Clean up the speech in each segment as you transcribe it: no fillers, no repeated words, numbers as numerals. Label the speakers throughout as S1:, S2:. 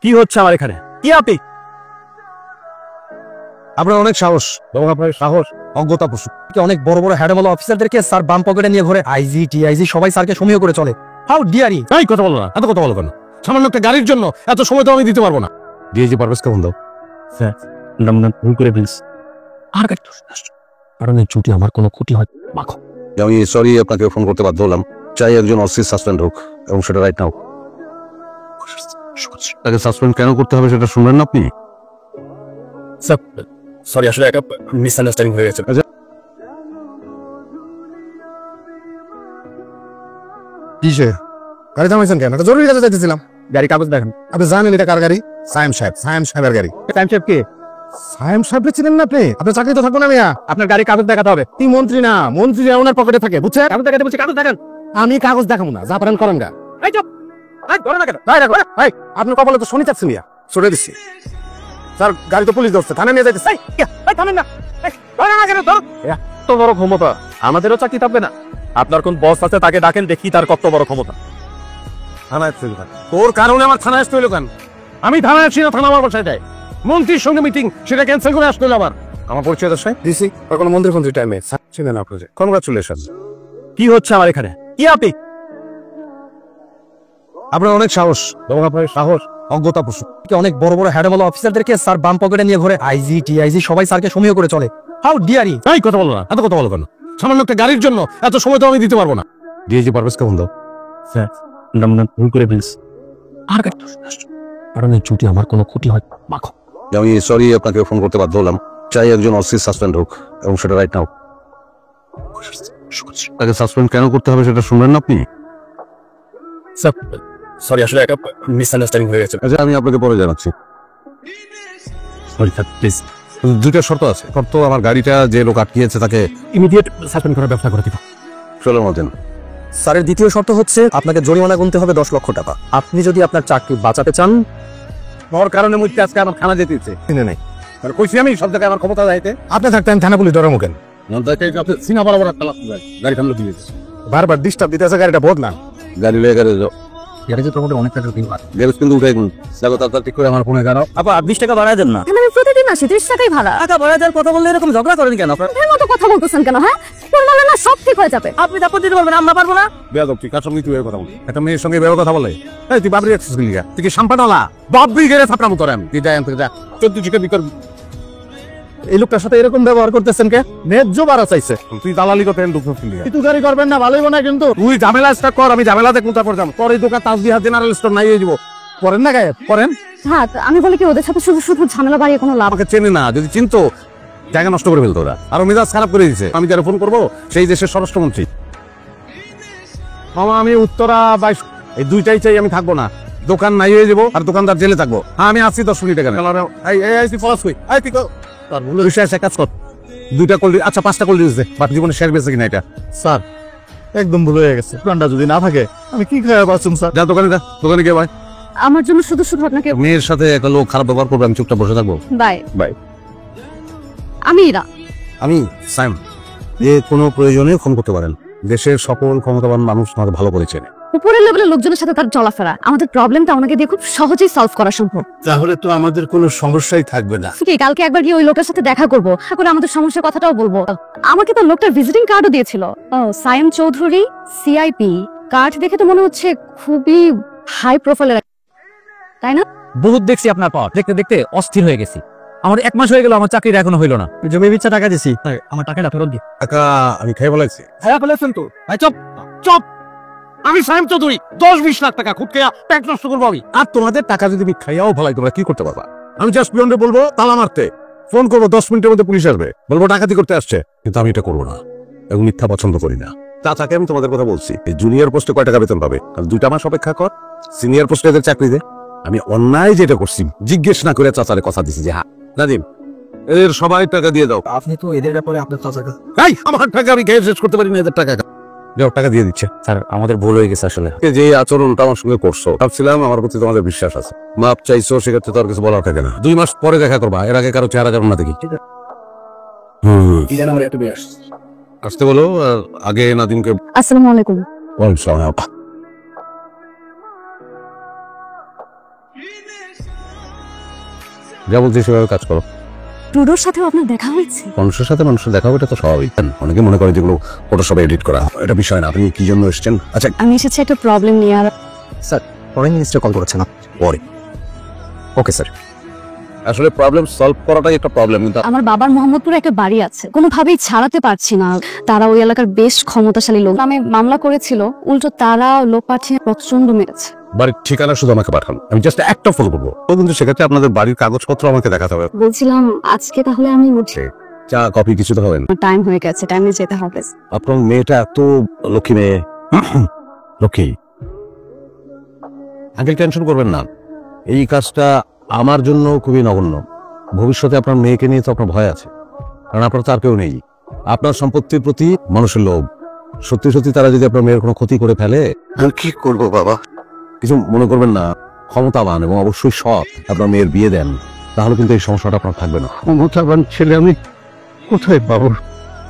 S1: কি হচ্ছে আমার এখানে? কি আপনি?
S2: আপনার অনেক সাহস এবং আপনার সাহস অজ্ঞতা পশু অনেক বড় বড় হ্যাডেমল অফিসারদেরকে স্যার বাম পকেটে নিয়ে ঘুরে আইজি টিআইজি সবাই স্যারকে সমীহ করে চলে। How dairy!
S3: এই কথা বলো না, এত কথা বলো কেন? সামান্য একটা গাড়ির জন্য এত সময় তো আমি দিতে পারবো না। ডিআইজি পারভেজকে ফোন দাও।
S1: স্যার নাম ভুল করে ফেলছি। আর গাড়ি কারণ এই ছুটি আমার কোনো ক্ষতি হয় মাখো।
S2: আমি সরি আপনাকে ফোন করতে বাধ্য হলাম। চাই একজন অসিস সাসপেন্ড হোক এবং সেটা রাইট নাও। তাকে সাসপেন্ড কেন করতে হবে সেটা শুনবেন না আপনি?
S1: স্যার সরি, আসলে একটা মিসআন্ডারস্ট্যান্ডিং হয়ে গেছে।
S3: কিসে গাড়ি থামাইছেন কেন? একটা জরুরি কাজে যাইতেছিলাম।
S1: গাড়ি কাগজ দেখেন।
S3: আপনি জানেন এটা কার গাড়ি? সায়েম সাহেবের গাড়ি।
S1: টাইম সাহেব কে?
S3: সায়েম সাহেবকে চিনেন না আপনি? আপনার চাকরি তো থাকবো না মিয়া।
S1: আপনার গাড়ি কাগজ দেখাতে হবে।
S3: কি মন্ত্রী না, মন্ত্রী ওনার পকেটে থাকে বুঝছেন?
S1: কাগজ দেখাতে বলছি, কাগজ দেখান।
S3: আমি কাগজ দেখাবো না, যা পারেন করেন গা।
S1: এই চুপ! এই ধরে না কেন?
S3: ভাই আপনার কপালে তো শনি চাচ্ছে মিয়া, সরে দিচ্ছি। স্যার গাড়ি তো পুলিশ ধরছে, থানায় নিয়ে যাইতেছে।
S1: এই থামেন না! এই ধরে না কেন? তো এত বড় ক্ষমতা আমাদেরও চাকরি থাকবে না? আপনার কোন বস আছে তাকে ডাকেন, দেখি তার কত বড় ক্ষমতা।
S3: থানায় আসছে কেন? তোর কারণে আমার থানায় আসতে হইলো কেন? আমি থানায় আসছি না, থানা আমার বাসায় যায়। মন্ত্রীর সঙ্গে মিটিং, সেটা ক্যান্সেল করে আসতে হলো আমার পরিচয় দর্শায় দিছি। আর কোনো মন্ত্রী টাইমে ছিলেন আপনার। কনগ্রাচুলেশন।
S1: কি হচ্ছে আমার এখানে? কি আপনি?
S2: আপনার অনেক সাহস এবং আপনার সাহস অজ্ঞতা পশু অনেক বড় বড় হ্যাডেমল অফিসারদেরকে স্যার বাম পকেটে নিয়ে ঘুরে আইজি টিআইজি সবাই স্যারকে সমীহ করে চলে। How dairy!
S3: এই কথা বলো না, এত কথা বলো কেন? সামান্য একটা গাড়ির জন্য এত সময় তো আমি দিতে পারবো না। ডিআইজি পারভেজকে ফোন দাও।
S1: স্যার নাম ভুল করে ফেলছি। আর গাড়ি কারণ এই ছুটি আমার কোনো ক্ষতি হয় মাখো।
S2: আমি সরি আপনাকে ফোন করতে বাধ্য হলাম। চাই একজন অসিস সাসপেন্ড হোক এবং সেটা রাইট নাও। তাকে সাসপেন্ড কেন করতে হবে সেটা শুনবেন না আপনি?
S1: স্যার সরি, আসলে একটা মিসআন্ডারস্ট্যান্ডিং হয়ে গেছে।
S2: আচ্ছা আমি আপনাকে পরে জানাচ্ছি।
S1: Sorry sir, please.
S2: দুইটা শর্ত আছে। শর্ত, আমার গাড়িটা যে লোক আটকিয়েছে তাকে
S1: ইমিডিয়েট সাসপেন্ড করার ব্যবস্থা করে দিব।
S2: 16 মাস দিন।
S4: স্যারের দ্বিতীয় শর্ত হচ্ছে আপনাকে জরিমানা গুনতে হবে 10 লক্ষ টাকা। আপনি যদি আপনার চাকরি বাঁচাতে চান,
S2: ওর কারণে মুইতে আজকে আমার থানা যেতে ইচ্ছে
S3: চিনে নাই।
S2: আর কইছি আমি সব জায়গায় আমার ক্ষমতা যাইতে।
S3: আপনি থাকতে আমি থানা পুলিশ ধরার মুখেন।
S2: আপনি সিনা বরাবর একটা গাড়ি থামলে দিয়ে
S3: বারবার ডিস্টার্ব দিতে আছে, গাড়িটা বদলা।
S2: গাড়ি লয়ে গাড়ি যাও।
S4: গাড়ি যে তোমাদের অনেক টাকার বিল আছে।
S2: গ্যারেজ কিন্তু উঠে গেল। দেখো তাড়াতাড়ি ঠিক করে আমার ফোনে গাড়াও।
S4: আপা 20 টাকা বাড়ায় দেন না।
S5: আমি প্রতিদিন আসি 30 টাকাই ভাড়া।
S4: টাকা বাড়ায় দেওয়ার কথা বললে এরকম ঝগড়া করেন কেন আপনারা?
S5: এর মতো কথা বলতেছেন কেন? হ্যাঁ বললে না সব ঠিক হয়ে যাবে।
S4: আপনি তারপর দিতে পারবেন, আমরা পারবো না।
S2: বেয়াদব, তুই কার সঙ্গে তুই কথা বলি? একটা মেয়ের সঙ্গে বেয়াদব কথা বলে? এই তুই বাবরি আসছিস কি লিগা? তুই কি সাম্পানওয়ালা? বাবরি গেরে থাপড়া মতো আমি। তুই যাই আনতে যা। 14 চিকে বিকর।
S3: এই লোকটার সাথে এরকম ব্যবহার করতেছেন কে? ন্যায্য বাড়া চাইছে।
S2: তুই দালালি করতে ঢুকছিস কি লিগা?
S3: কিন্তু গাড়ি করবেন না, ভালোই না কিন্তু।
S2: তুই ঝামেলা স্টার্ট কর, আমি ঝামেলা দেখুন তারপর যাম। তোর এই দোকান তাজবিহার জেনারেল স্টোর নাই হয়ে যাব।
S3: করেন না গায়ে করেন।
S5: হ্যাঁ আমি বলি কি ওদের সাথে শুধু শুধু ঝামেলা বাড়িয়ে কোনো লাভ।
S2: আমাকে চেনে না, যদি চিনতো জায়গা নষ্ট করে ফেলতো ওরা। আরো মেজাজ খারাপ করে দিয়েছে। আমি যারা ফোন করবো সেই দেশের স্বরাষ্ট্রমন্ত্রী। মামা আমি উত্তরা 22 এই দুইটাই চাই, আমি থাকবো না। দোকান নাই হয়ে যাবো আর দোকানদার জেলে থাকবো। হ্যাঁ আমি আসছি 10 মিনিট এখানে। তুই ফলাস কই? তুই তার ভুল বিষয় আছে, কাজ কর। 2টা কোল্ড, আচ্ছা 5টা কোল্ড ড্রিঙ্কস দে। বাট জীবনে শেয়ার বেঁচে কিনা এটা?
S3: স্যার একদম ভুল হয়ে গেছে। প্ল্যানটা যদি না থাকে আমি কি খাওয়া বাঁচুম স্যার।
S2: যা দোকানে যা, দোকানে গিয়ে ভাই।
S5: আমার জন্য শুধু শুধু আপনাকে
S2: মেয়ের সাথে একটা লোক খারাপ ব্যবহার করবে, আমি চুপটা বসে থাকবো?
S5: বাই।
S2: বাই।
S5: আমি ইরা।
S2: আমি সাইম। যে কোনো প্রয়োজনে ফোন করতে পারেন। দেশের সকল ক্ষমতাবান মানুষ আমাকে ভালো করে চেনে।
S5: উপরের লেভেলের লোকজনের সাথে তার চলাফেরা, আমাদের প্রবলেমটা ওনাকে দিয়ে খুব সহজেই সলভ করা সম্ভব।
S3: তাহলে তো আমাদের কোনো সমস্যাই থাকবে না।
S5: কি কালকে একবার গিয়ে ওই লোকের সাথে দেখা করবো, এখন আমাদের সমস্যার কথাটাও বলবো। আমাকে তো লোকটার ভিজিটিং কার্ডও দিয়েছিল। ও সাইম চৌধুরী, সিআইপি। কার্ড দেখে তো মনে হচ্ছে খুবই হাই প্রোফাইলের, তাই না?
S4: বহুত দেখছি আপনার পর, দেখতে দেখতে অস্থির হয়ে গেছি। আমার 1 মাস হয়ে গেল, আমার চাকরিটা এখনো হইলো না। জমি বিচ্ছা টাকা দিছি, আমার টাকাটা ফেরত দি।
S2: টাকা আমি খাই বলেছি।
S3: খায়া ফেলেছেন তো। ভাই চপ চপ। আমি সাইম চৌধুরী 10-20 লাখ টাকা খুব খেয়া প্যাক নষ্ট করবো আমি।
S2: আর তোমাদের টাকা যদি আমি খাইয়াও ভালাই, তোমরা কি করতে পারবা? আমি জাস্ট পিয়নরে বলবো তালা মারতে, ফোন করবো 10 মিনিটের মধ্যে পুলিশ আসবে, বলবো ডাকাতি করতে আসছে। কিন্তু আমি এটা করবো না, এবং মিথ্যা পছন্দ করি না। চাচাকে আমি তোমাদের কথা বলছি, এই জুনিয়র পোস্টে কয় টাকা বেতন পাবে? কারণ 2টা মাস অপেক্ষা কর, সিনিয়র পোস্টে এদের চাকরি দে। আমি অন্যায় যেটা করছি জিজ্ঞেস না করে চাচারে কথা দিছি যে হ্যাঁ নাজিম এদের সবাই টাকা দিয়ে দাও।
S4: আপনি তো এদের ব্যাপারে আপনার চাচাকে।
S2: এই আমার টাকা আমি খেয়ে শেষ করতে পারি না, এদের টাকা যাও, টাকা দিয়ে দিচ্ছে।
S4: স্যার আমাদের ভুল হয়ে গেছে আসলে।
S2: যে আচরণটা আমার সঙ্গে করছো, ভাবছিলাম আমার প্রতি তোমাদের বিশ্বাস আছে, মাপ চাইছো, সেক্ষেত্রে তো আর কিছু বলার থাকে না। 2 মাস পরে দেখা করবা, এর আগে কারো চেহারা যেমন না দেখি। আসতে বলো। আর আগে নাদিমকে।
S5: আসসালামু আলাইকুম।
S2: ওয়ালাইকুম আসসালাম। যা বলছি সেভাবে কাজ করো।
S5: টুডোর সাথেও আপনার দেখা হয়েছে?
S2: মানুষের সাথে মানুষের দেখা হবে, এটা তো স্বাভাবিক। অনেকে মনে করে যেগুলো ফটোশপে এডিট করা, এটা বিষয় না। আপনি কি জন্য এসেছেন? আচ্ছা,
S5: আমি এসেছি একটা প্রবলেম নিয়ে। আর
S4: স্যার ফরেন মিনিস্টার কল করেছেন
S2: পরে।
S4: Okay sir.
S2: আসলে প্রবলেম সলভ করাটাই একটা প্রবলেম, কিন্তু
S5: আমার বাবার মোহাম্মদপুরে একটা বাড়ি আছে, কোনোভাবেই ছাড়াতে পারছি না। তারা ওই এলাকার বেশ ক্ষমতাশালী লোক, আমি মামলা করেছিল, উল্টো তারা লোক পাঠিয়ে প্রচন্ড মেরেছে।
S2: বাড়ির ঠিকানা শুধু আমাকে পাঠান, আমি জাস্ট একটা ফলো করবো। তো কিন্তু সেক্ষেত্রে আপনাদের বাড়ির কাগজপত্র আমাকে দেখাতে হবে।
S5: বলছিলাম আজকে তাহলে আমি উঠি,
S2: চা কফি কিছু তো হবেন।
S5: টাইম হয়ে গেছে, টাইমে যেতে হবে।
S2: আপনার মেয়েটা এত লক্ষ্মী মেয়ে, লক্ষ্মী। আঙ্কেল টেনশন করবেন না, এই কাজটা আমার জন্য খুবই নগণ্য। ভবিষ্যতে আপনার মেয়েকে নিয়ে তো আপনার ভয় আছে, কারণ আপনার তার কেউ নেই। আপনার সম্পত্তির প্রতি মানুষের লোভ, সত্যি সত্যি তারা যদি আপনার মেয়ের কোনো ক্ষতি করে ফেলে, আমি কি করবো বাবা? কিছু মনে করবেন না, ক্ষমতাবান এবং অবশ্যই সৎ আপনার মেয়ের বিয়ে দেন, তাহলে কিন্তু এই সমস্যাটা আপনার থাকবে না। ক্ষমতাবান ছেলে আমি কোথায় পাবো?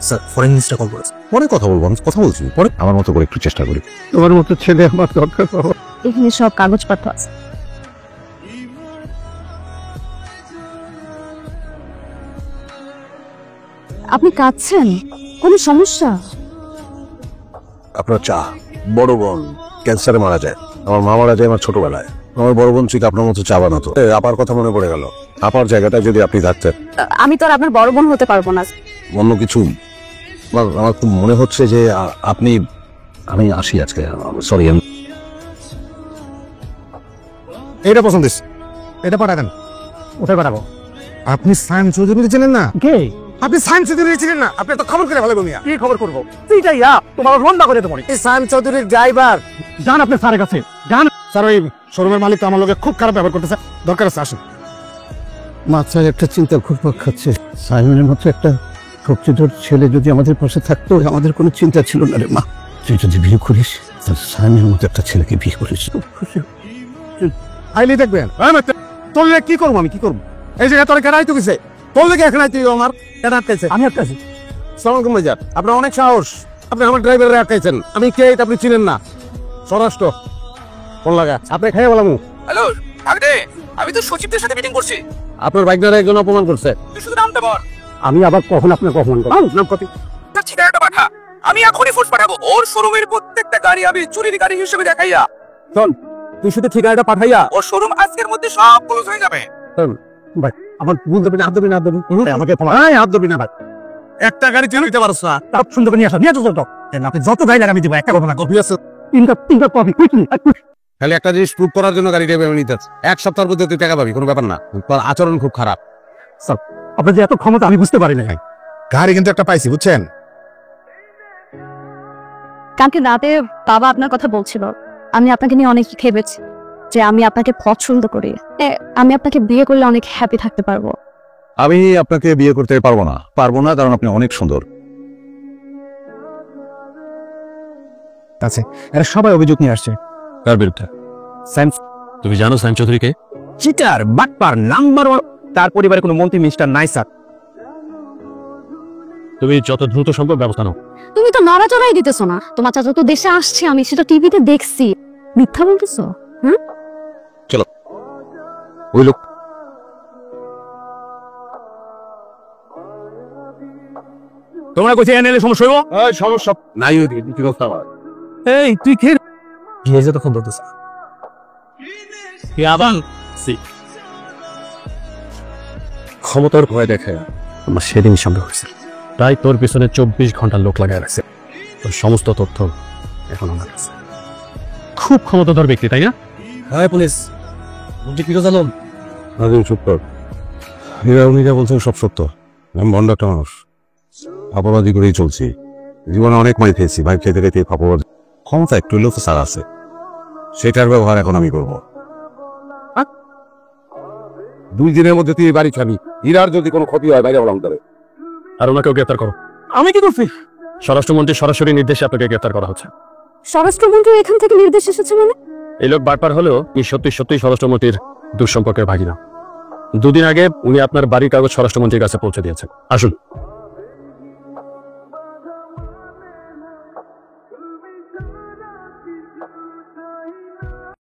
S4: স্যার ফরেন মিনিস্টার কল করেছে।
S2: পরে কথা বলবো, আমি কথা বলছি পরে। আমার মতো করে একটু চেষ্টা করি।
S3: তোমার মতো ছেলে আমার দরকার বাবা।
S5: এখানে সব কাগজপত্র আছে। আপনি কাঁদছেন? কোনো সমস্যা?
S2: আপনার চা। বড় বোন ক্যান্সারে মারা যায়, আমার মা মারা যায় আমার ছোটবেলায়। আমার বড় বোন ঠিক আপনার মতো চা বানাতো। আপার কথা মনে পড়ে গেল, আপার জায়গাটা যদি আপনি থাকতেন।
S5: আমি তো আর আপনার বড় বোন হতে পারবো না।
S2: অন্য কিছু আমার খুব মনে হচ্ছে যে আপনি, আমি আসি আজকে, সরি।
S3: এইটা পছন্দ, এটা পাঠাবেন। ওটাই পাঠাবো। আপনি সায়েম চৌধুরী ছিলেন না? কে? আপনি সায়েম চৌধুরী ছিলেন না? আপনি তো খবর করে ভালো মিয়া। কি খবর করবো? এইটাই তোমার রন্ডা করে তোমার। এই সায়েম চৌধুরীর ড্রাইভার। যান আপনি স্যারের কাছে যান। স্যার ওই শোরুমের মালিক তো আমার লোকে খুব খারাপ ব্যবহার করতেছে, দরকার আছে আসুন।
S2: মাথায় একটা চিন্তা ঘুরপাক খাচ্ছে। সাইমনের মতো একটা শক্তিধর ছেলে যদি আমাদের পাশে থাকতো, আমাদের কোনো চিন্তা ছিল না রে মা। তুই যদি বিয়ে করিস, সাইমনের মতো একটা ছেলেকে বিয়ে করিস, খুশি।
S3: আইলি দেখবেন। তোর কি করবো? আমি কি করবো? এই জায়গায় তোর কেন আইতো গেছে? তোর দেখে এখন আইতে আমার কেন আটকাইছে? আমি আটকাইছি? সালাম আলাইকুম ভাইজান, আপনার অনেক সাহস। আপনি আমার ড্রাইভারে আটকাইছেন। আমি কে এটা আপনি চিনেন না? স্বরাষ্ট্র কোন লাগা? আপনি খাইয়ে বলাম।
S1: হ্যালো আগে, আমি তো সচিবদের সাথে মিটিং করছি।
S3: আপনার বাইকটারে একজন অপমান করছে।
S1: তুই শুধু নামটা বল।
S3: আমি আবার কখন আপনাকে অপমান করব? নাম কত?
S1: তার ঠিকানাটা পাঠা, আমি এখনই ফোর্স পাঠাবো। ওর শোরুমের প্রত্যেকটা গাড়ি আমি চুরির গাড়ি হিসেবে দেখাইয়া।
S3: শোন, তুই শুধু ঠিকানাটা পাঠাইয়া।
S1: ওর শোরুম আজকের মধ্যে সব ক্লোজ হয়ে যাবে।
S3: ভাই আমার ভুল দেবে না, হাত দেবে না, হাত দেবে আমাকে ক্ষমা। হাত দেবে না ভাই। একটা গাড়ি তুই নিতে পারছ না? তাপ সুন্দর নিয়ে আসা, নিয়ে আসো তো। আপনি যত গাড়ি লাগে আমি দিব, একটা কথা না। কপি আছে, তিনটা কপি কুইকলি। খালি একটা জিনিস প্রুভ করার জন্য গাড়িটা আমি নিতে চাচ্ছি। এক সপ্তাহের মধ্যে তুই টাকা পাবি, কোনো ব্যাপার না। তোর আচরণ খুব খারাপ। স্যার আপনার যে এত ক্ষমতা আমি বুঝতে পারি না। গাড়ি কিন্তু একটা পাইছি, বুঝছেন?
S5: কালকে রাতে বাবা আপনার কথা বলছিল, আমি আপনাকে নিয়ে অনেক ভেবেছি যে আমি আপনাকে পছন্দ করি, আমি আপনাকে বিয়ে করলে অনেক হ্যাপি থাকতে পারবো।
S2: আমি আপনাকে বিয়ে করতে পারবো না, কারণ আপনি অনেক সুন্দর।
S3: আছে এরা সবাই অভিযোগ নিয়ে আসছে।
S1: কার বিরুদ্ধে? তুমি জানো সাইম চৌধুরীকে?
S4: চিটার বাটপার নাম্বার 1। তার পরিবারে কোনো মন্ত্রী মিনিস্টার নাই স্যার।
S1: তুমি যত দ্রুত সম্ভব ব্যবস্থা নাও।
S5: তুমি তো নড়াচড়াই দিতেছো না। তোমার চাচা তো দেশে আসছে, আমি সেটা টিভিতে দেখছি। মিথ্যা বলতেছো?
S2: ওই লোক
S1: তোমরা কইছে এনএল সমস্যা হইব?
S3: সমস্যা নাই, ওই দিকে কি কথা?
S1: এই তুই কে?
S4: গিয়েছে তখন বলতেছে
S1: কে আবাল?
S3: ক্ষমতার ভয় দেখে
S4: আমার সেদিনই সন্দেহ হয়েছে।
S1: তাই তোর পিছনে 24 ঘন্টা লোক লাগায় রাখছে। তোর সমস্ত তথ্য এখন আমার কাছে। খুব ক্ষমতাধর ব্যক্তি, তাই না?
S4: হ্যাঁ পুলিশ মন্ত্রী ফিরোজ আলম।
S2: চুপ কর। উনিরা বলছেন সব সত্য। আমি ভণ্ড একটা মানুষ, ফাঁপাবাজি করেই চলছি। জীবনে অনেক মাই খেয়েছি, ভাই খেতে খেতে ফাঁপাবাজি। ক্ষমতা একটু হলেও তো সার আছে, সেটার ব্যবহার এখন আমি করবো।
S3: 2 দিনের মধ্যে তুই বাড়ি ছাড়ি। হীরার যদি কোনো ক্ষতি হয় বাইরে বলাম তবে।
S1: আর ওনাকেও গ্রেফতার করো।
S3: আমি কি করছি?
S1: স্বরাষ্ট্রমন্ত্রীর সরাসরি নির্দেশে আপনাকে গ্রেফতার করা হচ্ছে।
S5: স্বরাষ্ট্রমন্ত্রী এখান থেকে নির্দেশ এসেছে মানে?
S1: এই লোক বারবার হলেও সত্যি স্বরাষ্ট্রমন্ত্রীর দুঃসম্পর্কের ভাগিনা। 2 দিন আগে উনি আপনার বাড়ির কাগজ স্বরাষ্ট্রমন্ত্রীর কাছে পৌঁছে দিয়েছেন। আসুন।